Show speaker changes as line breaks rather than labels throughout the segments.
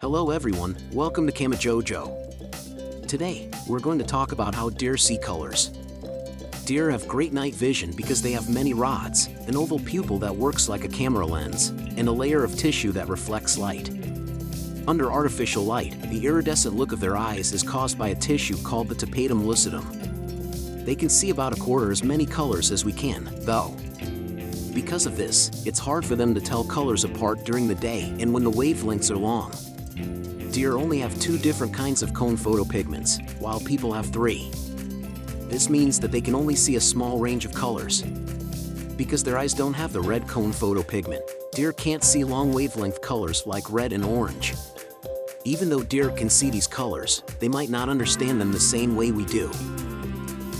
Hello everyone, welcome to Camojojo. Today, we're going to talk about how deer see colors. Deer have great night vision because they have many rods, an oval pupil that works like a camera lens, and a layer of tissue that reflects light. Under artificial light, the iridescent look of their eyes is caused by a tissue called the tapetum lucidum. They can see about a quarter as many colors as we can, though. Because of this, it's hard for them to tell colors apart during the day and when the wavelengths are long. Deer only have 2 different kinds of cone photopigments, while people have 3. This means that they can only see a small range of colors. Because their eyes don't have the red cone photopigment, deer can't see long wavelength colors like red and orange. Even though deer can see these colors, they might not understand them the same way we do.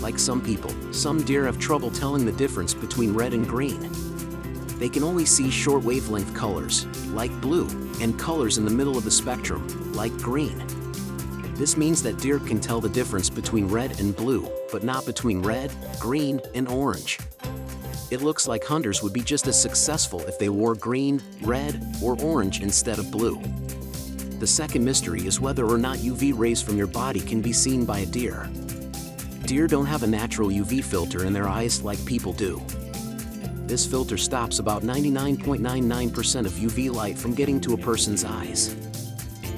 Like some people, some deer have trouble telling the difference between red and green. They can only see short wavelength colors, like blue, and colors in the middle of the spectrum, like green. This means that deer can tell the difference between red and blue, but not between red, green, and orange. It looks like hunters would be just as successful if they wore green, red, or orange instead of blue. The second mystery is whether or not UV rays from your body can be seen by a deer. Deer don't have a natural UV filter in their eyes like people do. This filter stops about 99.99% of UV light from getting to a person's eyes.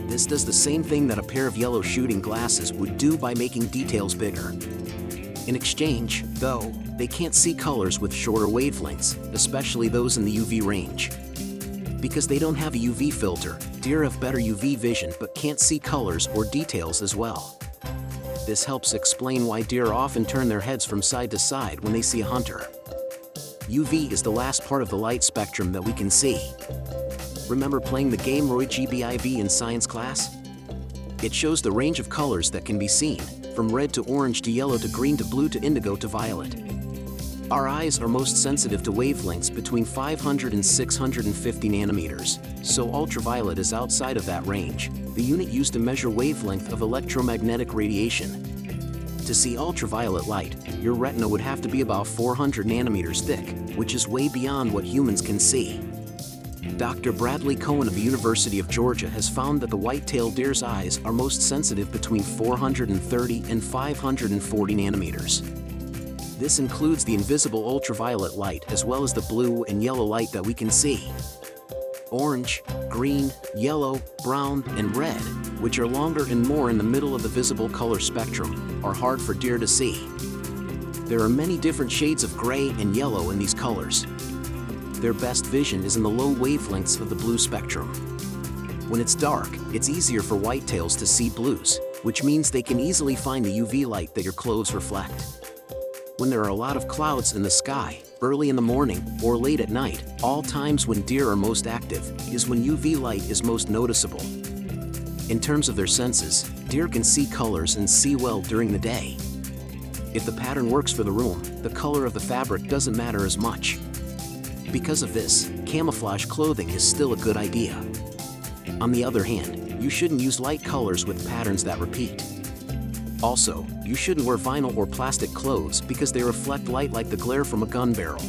This does the same thing that a pair of yellow shooting glasses would do by making details bigger. In exchange, though, they can't see colors with shorter wavelengths, especially those in the UV range. Because they don't have a UV filter, deer have better UV vision but can't see colors or details as well. This helps explain why deer often turn their heads from side to side when they see a hunter. UV is the last part of the light spectrum that we can see. Remember playing the game Roy GBIV in science class? It shows the range of colors that can be seen, from red to orange to yellow to green to blue to indigo to violet. Our eyes are most sensitive to wavelengths between 500 and 650 nanometers, so ultraviolet is outside of that range, the unit used to measure wavelength of electromagnetic radiation. To see ultraviolet light, your retina would have to be about 400 nanometers thick, which is way beyond what humans can see. Dr. Bradley Cohen of the University of Georgia has found that the white-tailed deer's eyes are most sensitive between 430 and 540 nanometers. This includes the invisible ultraviolet light as well as the blue and yellow light that we can see. Orange, green, yellow, brown, and red, which are longer and more in the middle of the visible color spectrum, are hard for deer to see. There are many different shades of gray and yellow in these colors. Their best vision is in the low wavelengths of the blue spectrum. When it's dark, it's easier for whitetails to see blues, which means they can easily find the UV light that your clothes reflect. When there are a lot of clouds in the sky, early in the morning, or late at night, all times when deer are most active, is when UV light is most noticeable. In terms of their senses, deer can see colors and see well during the day. If the pattern works for the room, the color of the fabric doesn't matter as much. Because of this, camouflage clothing is still a good idea. On the other hand, you shouldn't use light colors with patterns that repeat. Also, you shouldn't wear vinyl or plastic clothes because they reflect light like the glare from a gun barrel.